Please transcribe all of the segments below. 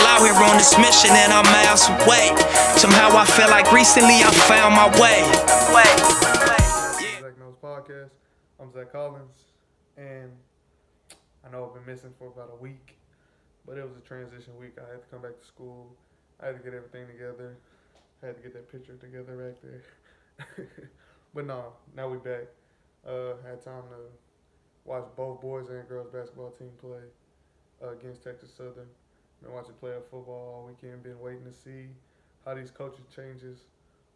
out here on this mission and I'm miles away. Somehow I feel like recently I found my way. Zach Knows Podcast. I'm Zach Collins, and I know I've been missing for about a week, but it was a transition week. I had to come back to school. I had to get everything together. I had to get that picture together right there. But no, now we back. Had time to watch both boys and girls basketball team play against Texas Southern. Been watching playoff football all weekend. Been waiting to see how these coaching changes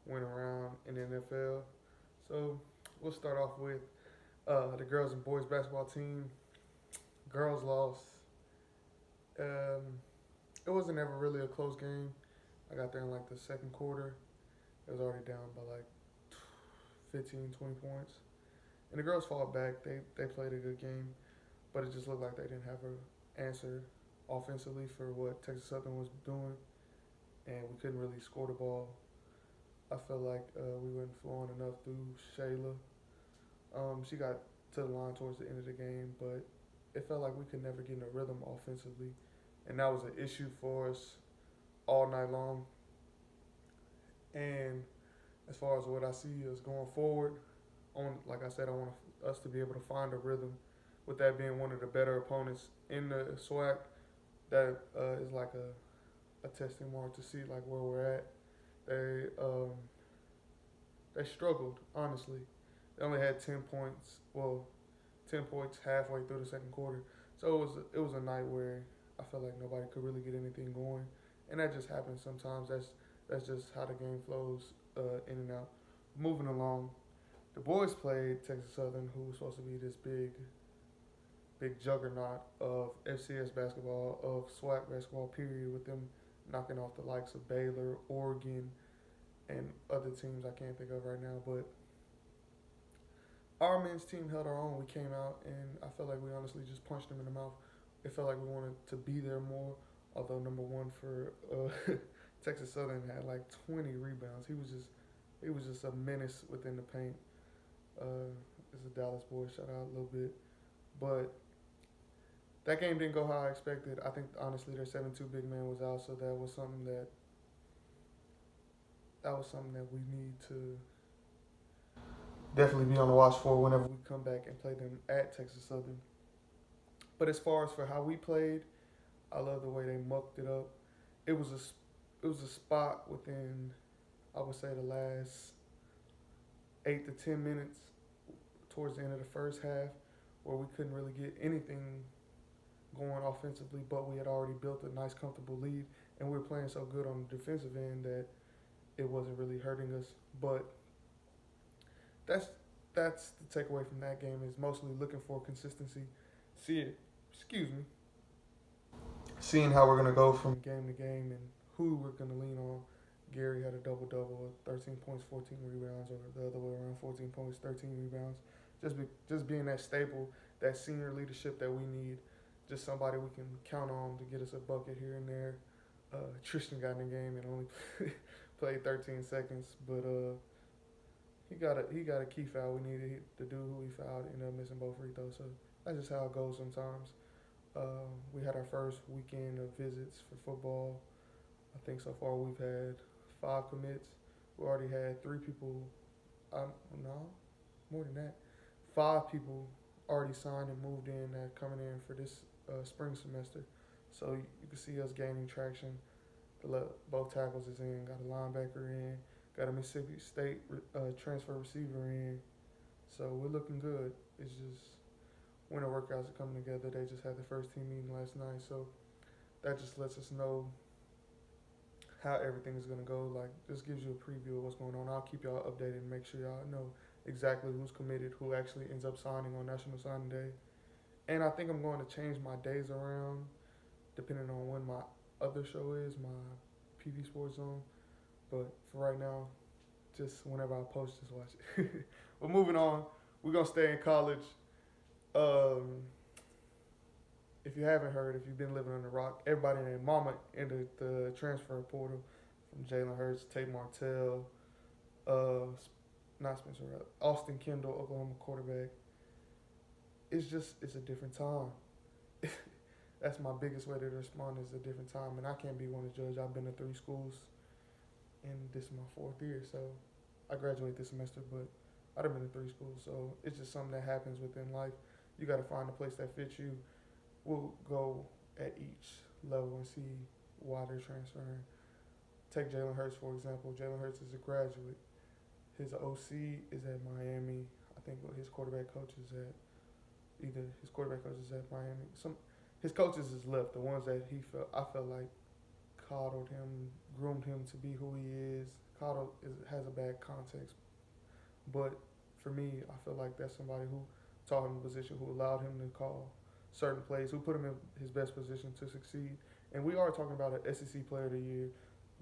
went around in the NFL. So we'll start off with the girls and boys basketball team. Girls lost. It wasn't ever really a close game. I got there in like the second quarter. It was already down by like 15, 20 points. And the girls fought back. They played a good game, but it just looked like they didn't have an answer offensively for what Texas Southern was doing, and we couldn't really score the ball. I felt like we weren't flowing enough through Shayla. She got to the line towards the end of the game, but it felt like we could never get in a rhythm offensively, and that was an issue for us all night long. And as far as what I see is going forward, like I said, I want us to be able to find a rhythm. With that being one of the better opponents in the SWAC, that is like a testing mark to see like where we're at. They struggled, honestly. They only had 10 points. Well, 10 points halfway through the second quarter. So it was a night where I felt like nobody could really get anything going, and that just happens sometimes. That's just how the game flows in and out. Moving along, the boys played Texas Southern, who was supposed to be this big juggernaut of FCS basketball, of SWAC basketball, period, with them knocking off the likes of Baylor, Oregon, and other teams I can't think of right now. But our men's team held our own. We came out, and I felt like we honestly just punched them in the mouth. It felt like we wanted to be there more, although number one for Texas Southern had like 20 rebounds. He was just a menace within the paint. It's a Dallas boy, shout out a little bit. But that game didn't go how I expected. I think, honestly, their 7-2 big man was out, so that was something that we need to definitely be on the watch for whenever we come back and play them at Texas Southern. But as far as for how we played, I love the way they mucked it up. It was a spot within, I would say, the last 8 to 10 minutes towards the end of the first half where we couldn't really get anything going offensively, but we had already built a nice, comfortable lead, and we were playing so good on the defensive end that it wasn't really hurting us. But that's the takeaway from that game, is mostly looking for consistency. Seeing how we're going to go from game to game and who we're going to lean on. Gary had a double-double, 13 points, 14 rebounds, or the other way around, 14 points, 13 rebounds. Just being that staple, that senior leadership that we need, just somebody we can count on to get us a bucket here and there. Tristan got in the game and only played 13 seconds, but he got a key foul. We needed the dude who he fouled ended up missing both free throws, so that's just how it goes sometimes. We had our first weekend of visits for football. I think so far we've had 5 commits. We already had 3 people, no, more than that. 5 people already signed and moved in that are coming in for this spring semester. So you can see us gaining traction. Both tackles is in, got a linebacker in, got a Mississippi State transfer receiver in. So we're looking good. It's just winter workouts are coming together. They just had the first team meeting last night. So that just lets us know how everything is going to go. Like, this gives you a preview of what's going on. I'll keep y'all updated and make sure y'all know exactly who's committed, who actually ends up signing on National Signing Day. And I think I'm going to change my days around depending on when my other show is, my PV Sports Zone. But for right now, just whenever I post, just watch it. But moving on, we're going to stay in college. If you haven't heard, if you've been living under a rock, everybody named Mama entered the transfer portal, from Jalen Hurts, Tate Martell, Austin Kendall, Oklahoma quarterback. It's a different time. that's my biggest way to respond is a different time, and I can't be one to judge. I've been to 3 schools, and this is my 4th year, so I graduate this semester, but I've been to 3 schools, so it's just something that happens within life. You got to find a place that fits you. We'll go at each level and see why they're transferring. Take Jalen Hurts, for example. Jalen Hurts is a graduate. His OC is at Miami. I think his quarterback coach is at Miami. His coaches is left. The ones that I felt like coddled him, groomed him to be who he is. Has a bad context, but for me, I feel like that's somebody who taught him the position, who allowed him to call certain plays, who put him in his best position to succeed. And we are talking about an SEC Player of the Year,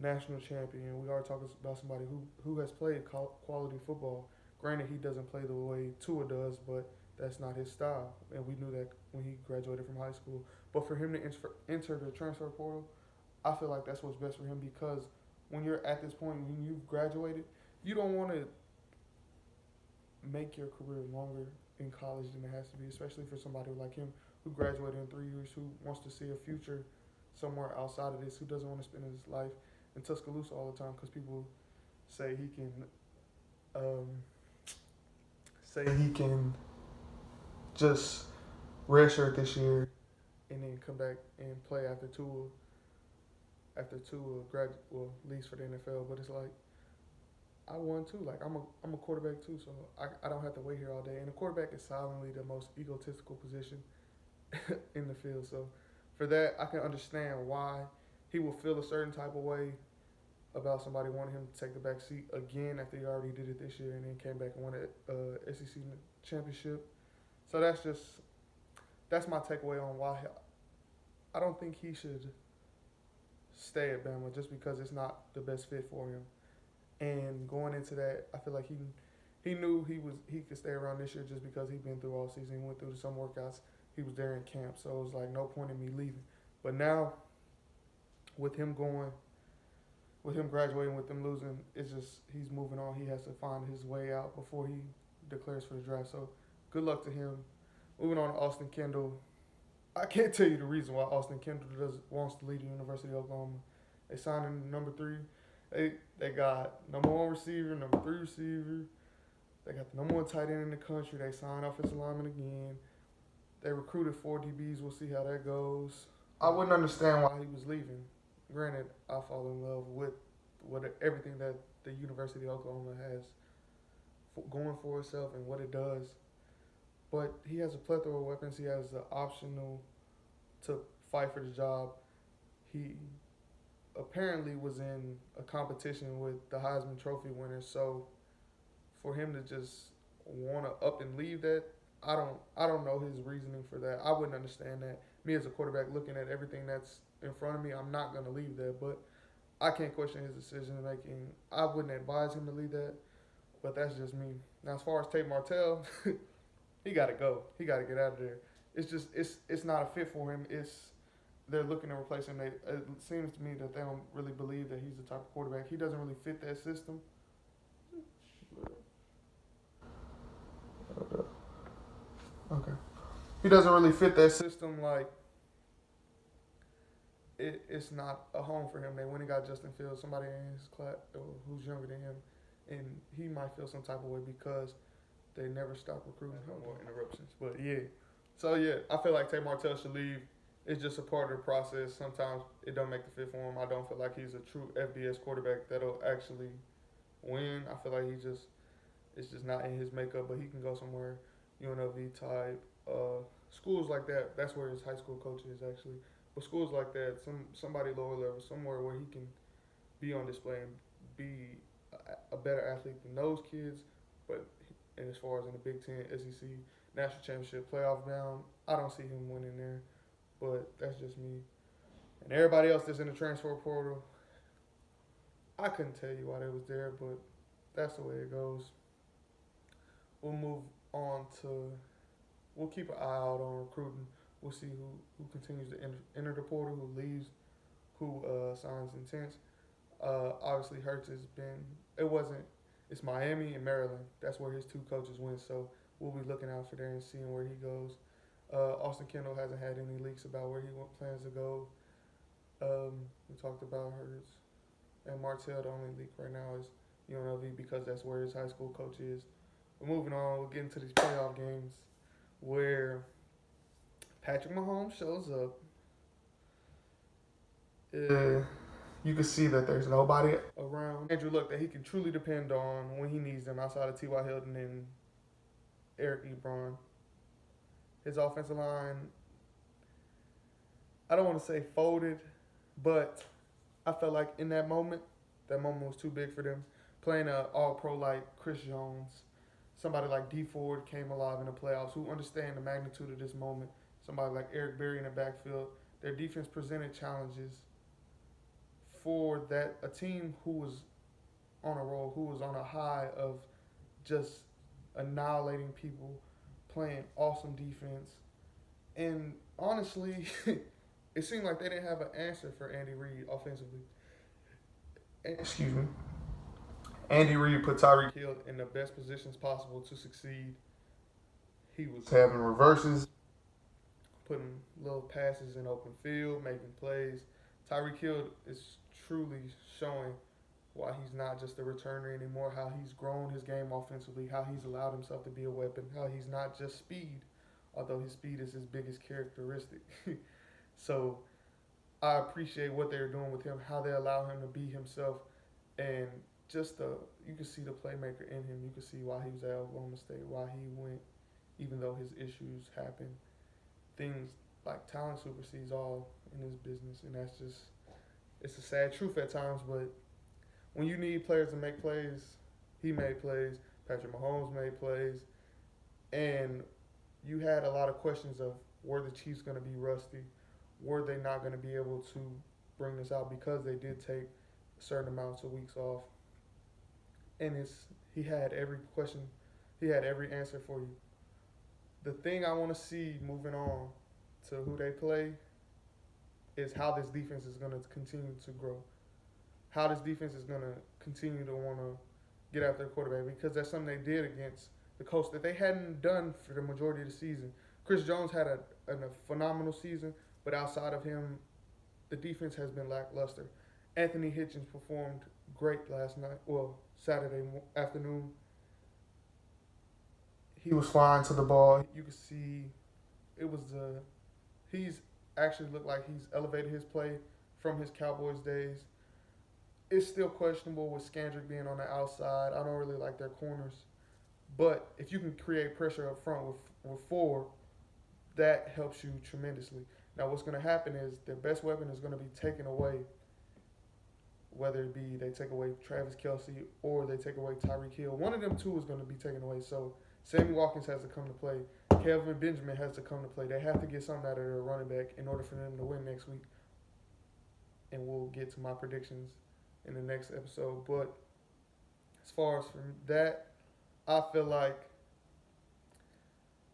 national champion. We are talking about somebody who has played quality football. Granted, he doesn't play the way Tua does, but that's not his style. And we knew that when he graduated from high school. But for him to enter the transfer portal, I feel like that's what's best for him, because when you're at this point, when you've graduated, you don't want to make your career longer in college than it has to be, especially for somebody like him who graduated in 3 years, who wants to see a future somewhere outside of this, who doesn't want to spend his life in Tuscaloosa all the time, because people say he can just redshirt this year and then come back and play after Tua leaves for the NFL. But it's like, I won too. Like, I'm a quarterback too, so I don't have to wait here all day. And a quarterback is silently the most egotistical position in the field. So for that, I can understand why he will feel a certain type of way about somebody wanting him to take the back seat again after he already did it this year and then came back and won a SEC championship. So that's my takeaway on why I don't think he should stay at Bama, just because it's not the best fit for him. And going into that, I feel like he knew he could stay around this year just because he'd been through all season. He went through some workouts. He was there in camp, so it was like no point in me leaving. But now, with him graduating, with them losing, it's just he's moving on. He has to find his way out before he declares for the draft. So good luck to him. Moving on to Austin Kendall. I can't tell you the reason why Austin Kendall wants to lead the University of Oklahoma. They signed him number 3. They got number 1 receiver, number 3 receiver. They got the number 1 tight end in the country. They signed offensive lineman again. They recruited 4 DBs. We'll see how that goes. I wouldn't understand why he was leaving. Granted, I fall in love with everything that the University of Oklahoma has going for itself and what it does. But he has a plethora of weapons. He has the optional to fight for the job. He apparently was in a competition with the Heisman Trophy winner. So for him to just want to up and leave that, I don't know his reasoning for that. I wouldn't understand that. Me as a quarterback, looking at everything that's in front of me, I'm not going to leave that. But I can't question his decision making. I wouldn't advise him to leave that, but that's just me. Now, as far as Tate Martell, he got to go. He got to get out of there. It's just it's not a fit for him. They're looking to replace him. It seems to me that they don't really believe that he's the type of quarterback. He doesn't really fit that system. Okay. He doesn't really fit that system. Like, it's not a home for him. They went and got Justin Fields, somebody in his class who's younger than him, and he might feel some type of way because they never stop recruiting. No more interruptions. But yeah. So yeah, I feel like Tate Martell should leave. It's just a part of the process. Sometimes it don't make the fit for him. I don't feel like he's a true FBS quarterback that'll actually win. I feel like it's just not in his makeup, but he can go somewhere, UNLV type, schools like that. That's where his high school coach is actually. But schools like that, somebody lower level, somewhere where he can be on display and be a better athlete than those kids. But and as far as in the Big Ten, SEC, national championship, playoff bound, I don't see him winning there. But that's just me. And everybody else that's in the transfer portal, I couldn't tell you why they was there, but that's the way it goes. We'll move on to, we'll keep an eye out on recruiting. We'll see who continues to enter the portal, who leaves, who signs intents. Obviously, Hurts has been, it's Miami and Maryland. That's where his 2 coaches went, so we'll be looking out for there and seeing where he goes. Austin Kendall hasn't had any leaks about where he plans to go. We talked about Hurts. And Martell, the only leak right now is UNLV because that's where his high school coach is. But moving on, we'll get into these playoff games where Patrick Mahomes shows up. You can see that there's nobody around Andrew Luck that he can truly depend on when he needs them outside of T.Y. Hilton and Eric Ebron. His offensive line, I don't want to say folded, but I felt like in that moment was too big for them. Playing an all-pro like Chris Jones, somebody like D Ford came alive in the playoffs who understand the magnitude of this moment. Somebody like Eric Berry in the backfield. Their defense presented challenges for a team who was on a roll, who was on a high of just annihilating people, playing awesome defense. And honestly, it seemed like they didn't have an answer for Andy Reid offensively. Excuse me. Andy Reid put Tyreek Hill in the best positions possible to succeed. He was having reverses, putting little passes in open field, making plays. Tyreek Hill is truly showing why he's not just a returner anymore, how he's grown his game offensively, how he's allowed himself to be a weapon, how he's not just speed, although his speed is his biggest characteristic. So I appreciate what they're doing with him, how they allow him to be himself, and just you can see the playmaker in him. You can see why he was at Oklahoma State, why he went, even though his issues happen. Things like talent supersedes all in this business, and that's just, it's a sad truth at times, but when you need players to make plays, he made plays, Patrick Mahomes made plays, and you had a lot of questions of were the Chiefs going to be rusty? Were they not going to be able to bring this out because they did take certain amounts of weeks off? And he had every question, he had every answer for you. The thing I want to see moving on to who they play is how this defense is going to continue to grow. How this defense is going to continue to want to get after their quarterback, because that's something they did against the Colts that they hadn't done for the majority of the season. Chris Jones had a phenomenal season, but outside of him, the defense has been lackluster. Anthony Hitchens performed great Saturday afternoon. He was flying to the ball. You could see he's actually looked like he's elevated his play from his Cowboys days. It's still questionable with Scandrick being on the outside. I don't really like their corners. But if you can create pressure up front with four, that helps you tremendously. Now what's going to happen is their best weapon is going to be taken away, whether it be they take away Travis Kelce or they take away Tyreek Hill. One of them two is going to be taken away. So Sammy Watkins has to come to play. Kelvin Benjamin has to come to play. They have to get something out of their running back in order for them to win next week. And we'll get to my predictions in the next episode. But as far as from that, I feel like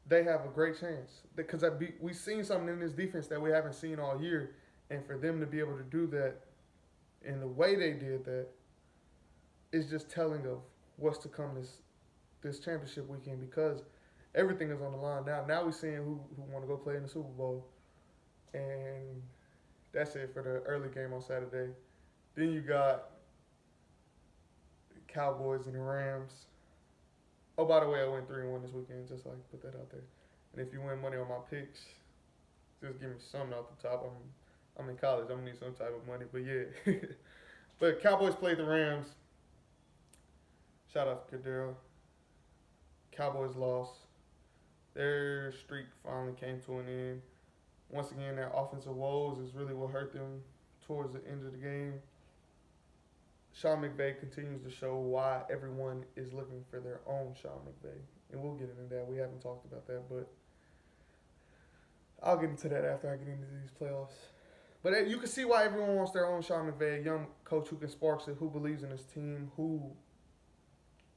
they have a great chance. Because we've seen something in this defense that we haven't seen all year. And for them to be able to do that in the way they did that is just telling of what's to come this championship weekend, because everything is on the line now. Now we're seeing who want to go play in the Super Bowl. And that's it for the early game on Saturday. Then you got the Cowboys and the Rams. Oh, by the way, I went 3-1 this weekend, just like put that out there. And if you win money on my picks, just give me something off the top. I'm in college. I'm going to need some type of money. But, yeah. But Cowboys played the Rams. Shout out to Cadero. Cowboys lost. Their streak finally came to an end. Once again, their offensive woes is really what hurt them towards the end of the game. Sean McVay continues to show why everyone is looking for their own Sean McVay. And we'll get into that. We haven't talked about that, but I'll get into that after I get into these playoffs. But you can see why everyone wants their own Sean McVay, a young coach who can spark it, who believes in his team, who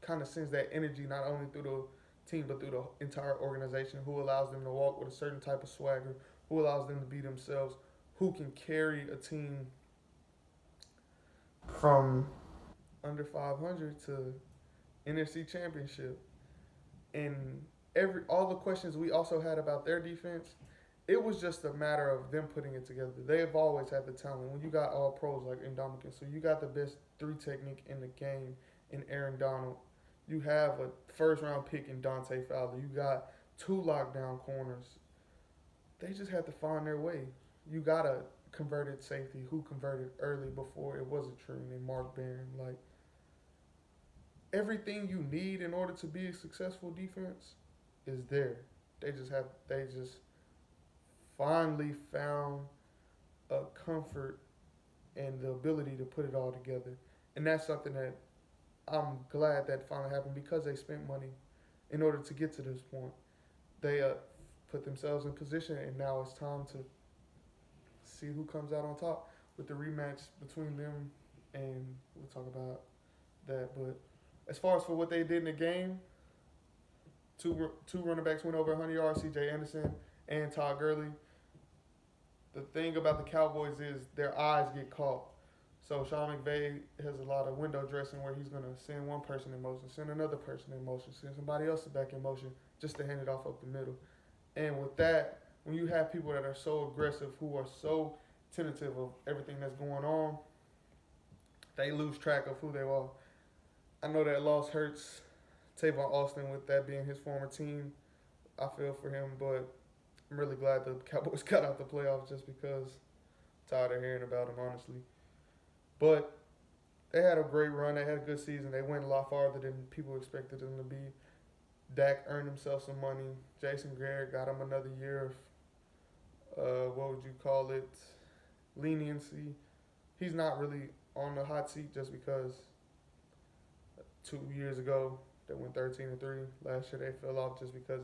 kind of sends that energy not only through the team but through the entire organization, who allows them to walk with a certain type of swagger, who allows them to be themselves, who can carry a team from under 500 to NFC Championship. And all the questions we also had about their defense, it was just a matter of them putting it together. They have always had the talent. When you got all pros like Indomitian, so you got the best three technique in the game in Aaron Donald. You have a first round pick in Dante Fowler. You got two lockdown corners. They just had to find their way. You got a converted safety who converted early before it was a tree named Mark Barron. Like everything you need in order to be a successful defense is there. They just finally found a comfort and the ability to put it all together. And that's something that I'm glad that finally happened because they spent money in order to get to this point. They put themselves in position, and now it's time to see who comes out on top with the rematch between them, and we'll talk about that. But as far as for what they did in the game, two running backs went over 100 yards, C.J. Anderson and Todd Gurley. The thing about the Cowboys is their eyes get caught. So Sean McVay has a lot of window dressing where he's going to send one person in motion, send another person in motion, send somebody else back in motion just to hand it off up the middle. And with that, when you have people that are so aggressive, who are so tentative of everything that's going on, they lose track of who they are. I know that loss hurts Tavon Austin with that being his former team. I feel for him, but I'm really glad the Cowboys got out the playoffs just because I'm tired of hearing about them, honestly. But they had a great run. They had a good season. They went a lot farther than people expected them to be. Dak earned himself some money. Jason Garrett got him another year of, what would you call it, leniency. He's not really on the hot seat just because 2 years ago they went 13-3. Last year they fell off just because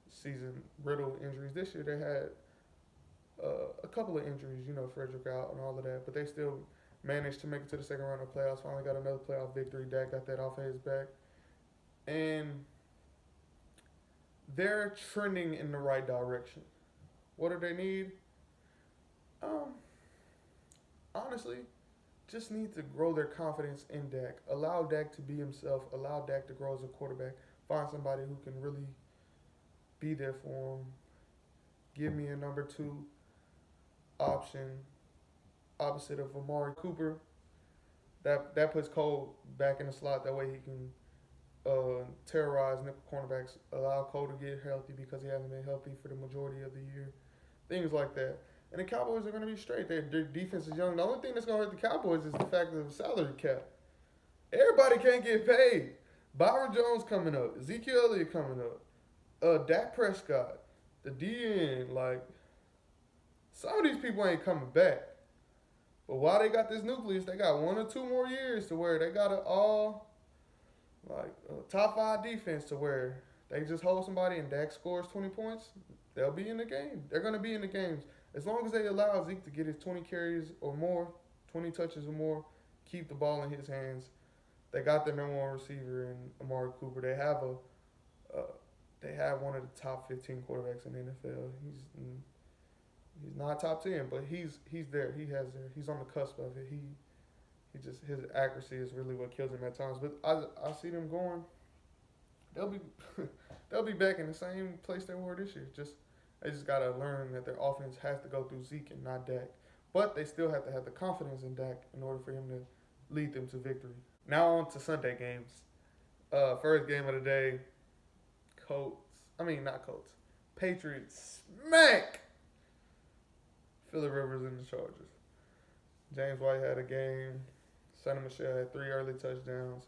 season riddled injuries. This year they had a couple of injuries, Frederick out and all of that, but they still managed to make it to the second round of playoffs. Finally got another playoff victory. Dak got that off his back. And they're trending in the right direction. What do they need? Honestly, just need to grow their confidence in Dak. Allow Dak to be himself. Allow Dak to grow as a quarterback. Find somebody who can really be there for him. Give me a number 2 option opposite of Amari Cooper. That puts Cole back in the slot. That way he can terrorize nickel cornerbacks. Allow Cole to get healthy because he hasn't been healthy for the majority of the year. Things like that. And the Cowboys are going to be straight. Their defense is young. The only thing that's going to hurt the Cowboys is the fact of the salary cap. Everybody can't get paid. Byron Jones coming up. Ezekiel Elliott coming up. Dak Prescott. The DN. Like, some of these people ain't coming back. But while they got this nucleus, they got 1 or 2 more years to where they got an all, top 5 defense to where they just hold somebody and Dak scores 20 points, they'll be in the game. They're going to be in the games. As long as they allow Zeke to get his 20 carries or more, 20 touches or more, keep the ball in his hands. They got their number 1 receiver in Amari Cooper. They have one of the top 15 quarterbacks in the NFL. He's not top 10, but he's there. He's on the cusp of it. His accuracy is really what kills him at times. But I see them going. They'll be back in the same place they were this year. They just gotta learn that their offense has to go through Zeke and not Dak. But they still have to have the confidence in Dak in order for him to lead them to victory. Now on to Sunday games. First game of the day, Patriots smack Phillip Rivers and the Chargers. James White had a game. Sonny Michel had 3 early touchdowns.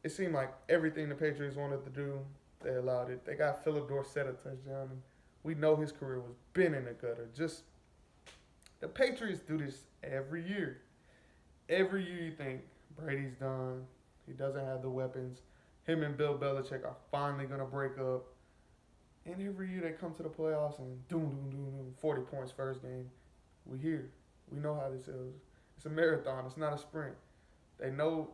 It seemed like everything the Patriots wanted to do, they allowed it. They got Philip Dorsett a touchdown. And we know his career was been in the gutter. The Patriots do this every year. Every year you think Brady's done. He doesn't have the weapons. Him and Bill Belichick are finally going to break up. And every year they come to the playoffs and 40 points first game. We here. We know how this is. It's a marathon. It's not a sprint. They know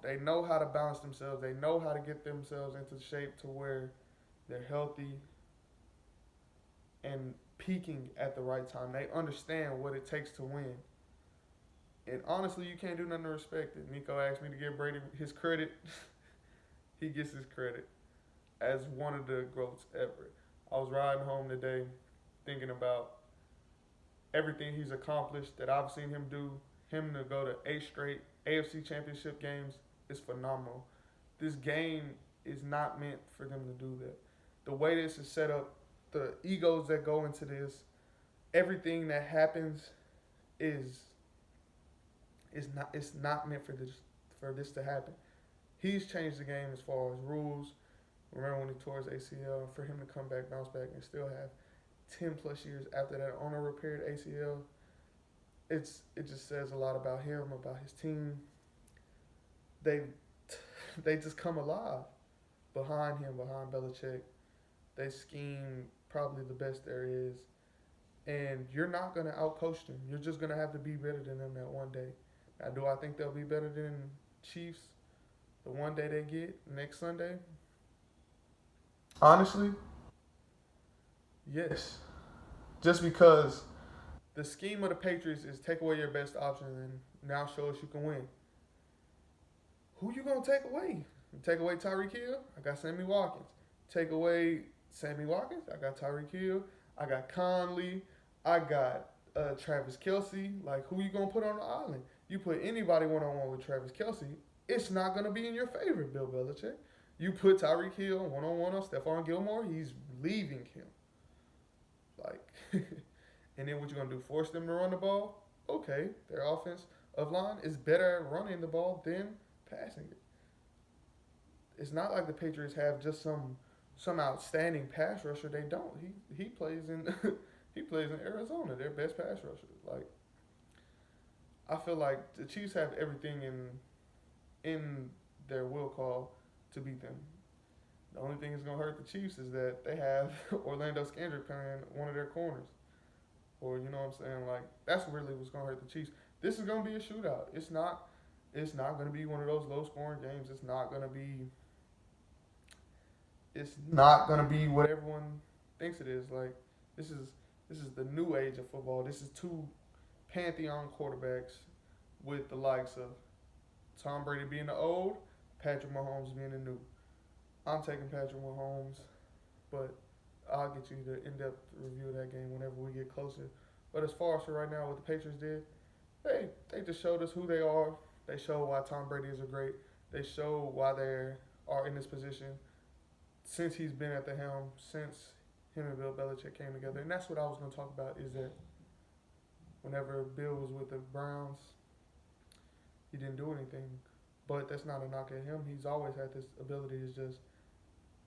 how to balance themselves. They know how to get themselves into shape to where they're healthy and peaking at the right time. They understand what it takes to win. And honestly, you can't do nothing to respect it. Nico asked me to give Brady his credit. He gets his credit. as one of the GOATs ever. I was riding home today thinking about everything he's accomplished that I've seen him do. Him to go to 8 straight AFC Championship games is phenomenal. This game is not meant for them to do that. The way this is set up, the egos that go into this, everything that happens is not it's not meant for this to happen. He's changed the game as far as rules. Remember when he tore his ACL, for him to come back, bounce back, and still have 10 plus years after that on a repaired ACL, it just says a lot about him, about his team. They just come alive behind him, behind Belichick. They scheme probably the best there is. And you're not going to outcoach them. You're just going to have to be better than them that one day. Now, do I think they'll be better than Chiefs the one day they get next Sunday? Honestly, yes. Just because the scheme of the Patriots is take away your best option and now show us you can win. Who you going to take away? You take away Tyreek Hill? I got Sammy Watkins. Take away Sammy Watkins? I got Tyreek Hill. I got Conley. I got Travis Kelce. Like, who you going to put on the island? You put anybody one-on-one with Travis Kelce, it's not going to be in your favor, Bill Belichick. You put Tyreek Hill one-on-one on Stephon Gilmore, he's leaving him. Like, and then what you going to do? Force them to run the ball? Okay, their offensive line is better at running the ball than passing it. It's not like the Patriots have just some outstanding pass rusher. They don't. He plays in he plays in Arizona, their best pass rusher. Like, I feel like the Chiefs have everything in their will call to beat them. The only thing that's gonna hurt the Chiefs is that they have Orlando Scandrick playing one of their corners. Or, you know what I'm saying? Like, that's really what's gonna hurt the Chiefs. This is gonna be a shootout. It's not gonna be one of those low scoring games. It's not gonna be what everyone thinks it is. Like, this is the new age of football. This is two pantheon quarterbacks with the likes of Tom Brady being the old, Patrick Mahomes being the new. I'm taking Patrick Mahomes, but I'll get you the in-depth review of that game whenever we get closer. But as far as for right now, what the Patriots did, they just showed us who they are. They show why Tom Brady is a great. They show why they are in this position since he's been at the helm, since him and Bill Belichick came together. And that's what I was going to talk about, is that whenever Bill was with the Browns, he didn't do anything. But that's not a knock at him. He's always had this ability to just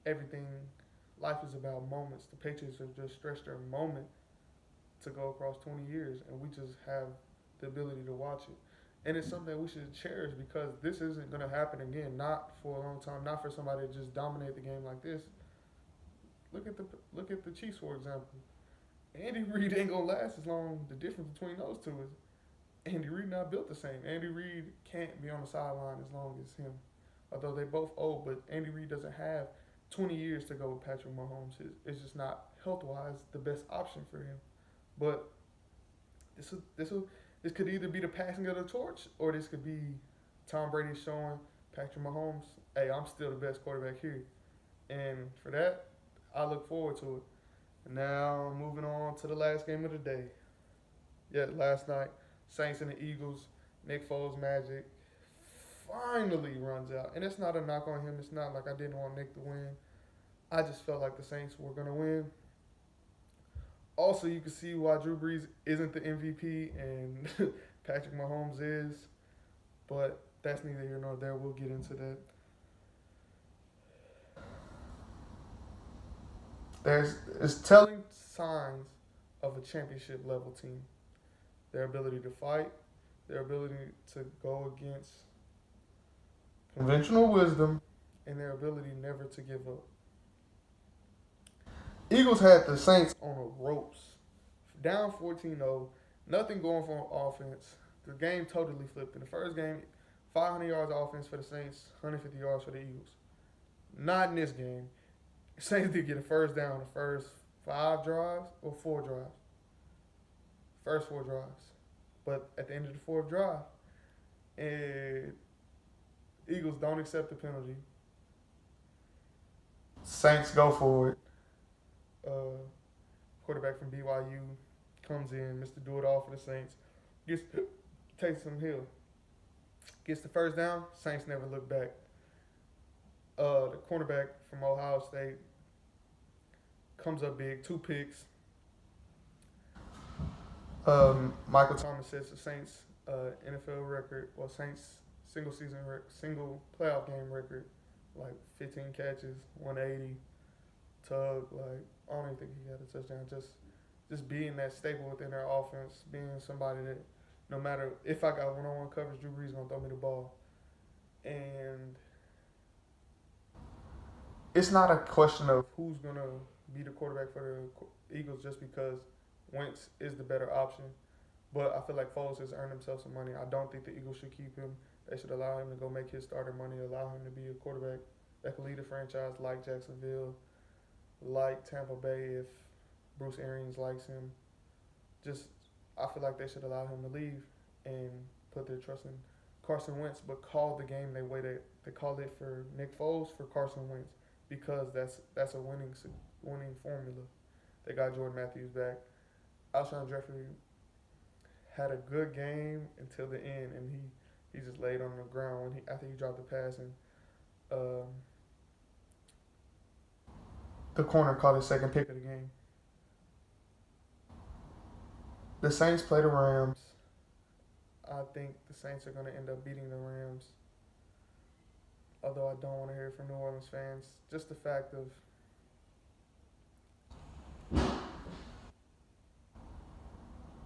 everything. Life is about moments. The Patriots have just stretched their moment to go across 20 years, and we just have the ability to watch it. And it's something we should cherish, because this isn't going to happen again. Not for a long time. Not for somebody to just dominate the game like this. Look at the Chiefs, for example. Andy Reid ain't gonna last as long. The difference between those two is Andy Reid not built the same. Andy Reid can't be on the sideline as long as him. Although they both old, but Andy Reid doesn't have 20 years to go with Patrick Mahomes. It's just not health-wise the best option for him. But this could either be the passing of the torch, or this could be Tom Brady showing Patrick Mahomes, hey, I'm still the best quarterback here. And for that, I look forward to it. And now, moving on to the last game of the day. Yeah, last night, Saints and the Eagles. Nick Foles' magic finally runs out. And it's not a knock on him. It's not like I didn't want Nick to win. I just felt like the Saints were going to win. Also, you can see why Drew Brees isn't the MVP and Patrick Mahomes is. But that's neither here nor there. We'll get into that. There's telling signs of a championship level team. Their ability to fight, their ability to go against conventional wisdom, and their ability never to give up. Eagles had the Saints on the ropes, down 14-0, nothing going for offense. The game totally flipped. In the first game, 500 yards of offense for the Saints, 150 yards for the Eagles. Not in this game. Saints did get a first down the first 5 drives or 4 drives. First 4 drives. But at the end of the 4th drive, and Eagles don't accept the penalty. Saints go for it. Uh, Quarterback from BYU comes in, Mr. Do It All for the Saints. Gets Taysom Hill gets the first down. Saints never look back. The cornerback from Ohio State comes up big, 2 picks. Michael Thomas sets the Saints NFL record, well Saints single playoff game record, like 15 catches, 180, tug. Like I don't even think he had a touchdown. Just being that staple within their offense, being somebody that no matter if I got one-on-one coverage, Drew Brees gonna throw me the ball, and it's not a question of who's gonna be the quarterback for the Eagles just because Wentz is the better option. But I feel like Foles has earned himself some money. I don't think the Eagles should keep him. They should allow him to go make his starter money, allow him to be a quarterback that can lead a franchise like Jacksonville, like Tampa Bay if Bruce Arians likes him. Just I feel like they should allow him to leave and put their trust in Carson Wentz, but call the game the way they called it for Nick Foles for Carson Wentz because that's a winning formula. They got Jordan Matthews back. Alshon Jeffrey had a good game until the end, and he just laid on the ground when after he dropped the pass, and um, the corner caught his second pick of the game. The Saints play the Rams. I think the Saints are going to end up beating the Rams. Although I don't want to hear it from New Orleans fans. Just the fact of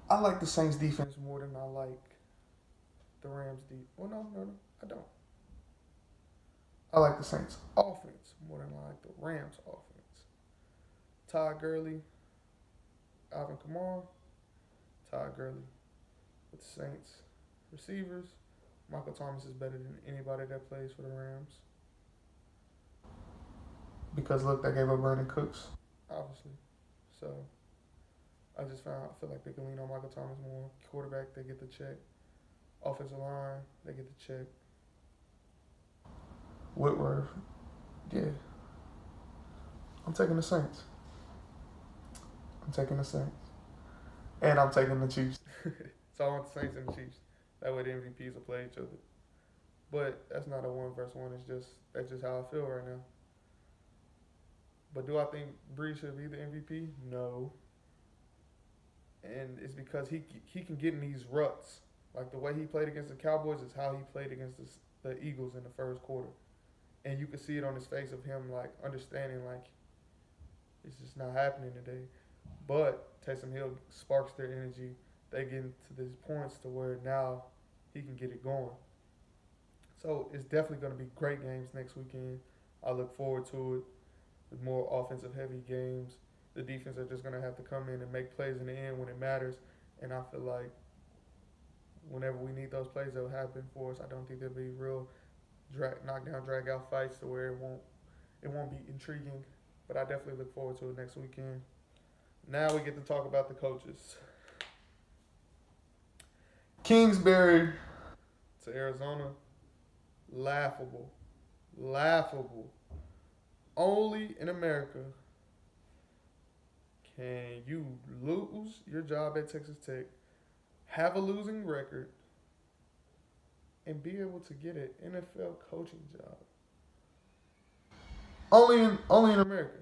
I like the Saints defense more than I like the Rams defense. Well, no, I don't. I like the Saints offense more than I like the Rams offense. Todd Gurley, Alvin Kamara, Todd Gurley with the Saints receivers. Michael Thomas is better than anybody that plays for the Rams. Because look, they gave up Brandon Cooks, obviously. So I feel like they can lean on Michael Thomas more. Quarterback, they get the check. Offensive line, they get the check. Whitworth, yeah. I'm taking the Saints. And I'm taking the Chiefs. So I want the Saints and the Chiefs. That way the MVPs will play each other. But that's not a 1-versus-1. That's just how I feel right now. But do I think Brees should be the MVP? No. And it's because he can get in these ruts. Like the way he played against the Cowboys is how he played against the Eagles in the first quarter. And you can see it on his face of him like understanding like it's just not happening today. But Taysom Hill sparks their energy. They get into these points to where now he can get it going. So it's definitely going to be great games next weekend. I look forward to it with more offensive heavy games. The defense are just going to have to come in and make plays in the end when it matters. And I feel like whenever we need those plays, they'll happen for us. I don't think there'll be real knockdown, drag out fights to where it won't be intriguing. But I definitely look forward to it next weekend. Now we get to talk about the coaches. Kingsbury to Arizona, laughable. Only in America can you lose your job at Texas Tech, have a losing record, and be able to get an NFL coaching job. Only in America.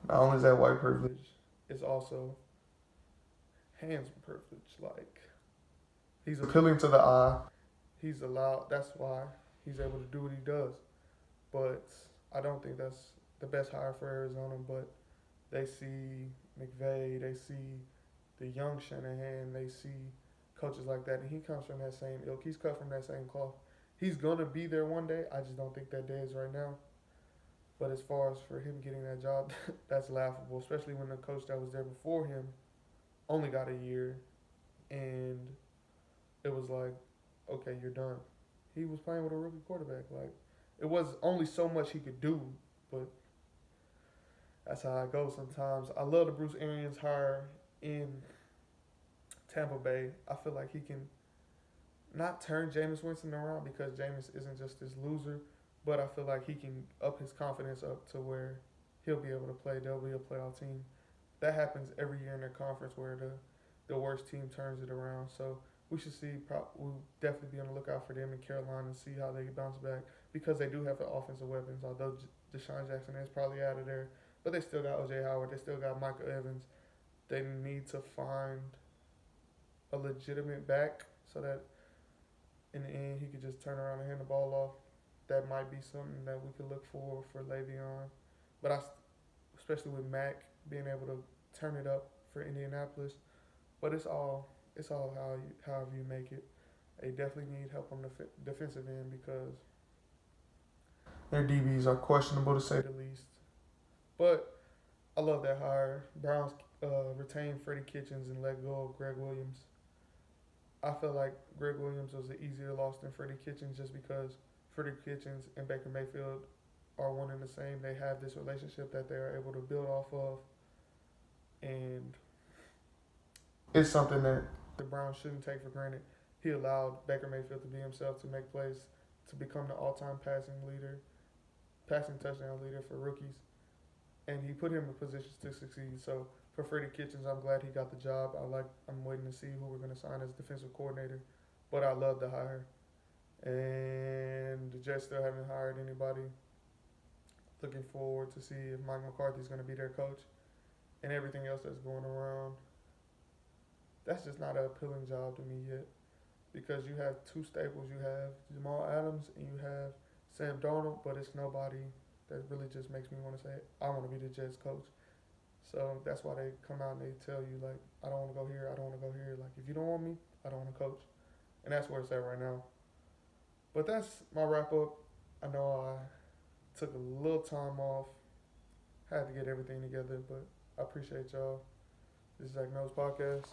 Not only is that white privilege, it's also hands privilege. Like he's appealing to the eye. He's allowed. That's why he's able to do what he does. But I don't think that's the best hire for Arizona. But they see McVay. They see the young Shanahan. They see coaches like that, and he comes from that same ilk. He's cut from that same cloth. He's gonna be there one day. I just don't think that day is right now. But as far as for him getting that job, that's laughable, especially when the coach that was there before him only got a year, and it was like, okay, you're done. He was playing with a rookie quarterback. Like, it was only so much he could do, but that's how it goes sometimes. I love the Bruce Arians hire in Tampa Bay. I feel like he can not turn Jameis Winston around because Jameis isn't just this loser, but I feel like he can up his confidence up to where he'll be able to play. They'll be a playoff team. That happens every year in their conference where the worst team turns it around. So we should see. We'll definitely be on the lookout for them in Carolina and see how they bounce back because they do have the offensive weapons. Although Deshaun Jackson is probably out of there, but they still got OJ Howard. They still got Michael Evans. They need to find a legitimate back so that in the end he could just turn around and hand the ball off. That might be something that we could look for Le'Veon. But especially with Mac being able to turn it up for Indianapolis. But it's all however you make it. They definitely need help on the defensive end because their DBs are questionable to say the least. But I love that hire. Browns retained Freddie Kitchens and let go of Greg Williams. I feel like Greg Williams was an easier loss than Freddie Kitchens just because Freddie Kitchens and Baker Mayfield are one and the same. They have this relationship that they are able to build off of. And it's something that the Browns shouldn't take for granted. He allowed Baker Mayfield to be himself, to make plays, to become the all-time passing touchdown leader for rookies. And he put him in positions to succeed. So for Freddie Kitchens, I'm glad he got the job. I'm waiting to see who we're going to sign as defensive coordinator. But I love the hire. And the Jets still haven't hired anybody. Looking forward to see if Mike McCarthy's going to be their coach and everything else that's going around. That's just not an appealing job to me yet because you have two staples. You have Jamal Adams and you have Sam Darnold, but it's nobody that really just makes me want to say, I want to be the Jets coach. So that's why they come out and they tell you, like, I don't want to go here, I don't want to go here. Like, if you don't want me, I don't want to coach. And that's where it's at right now. But that's my wrap-up. I know I took a little time off, had to get everything together, but I appreciate y'all. This is Zach Knows Podcast.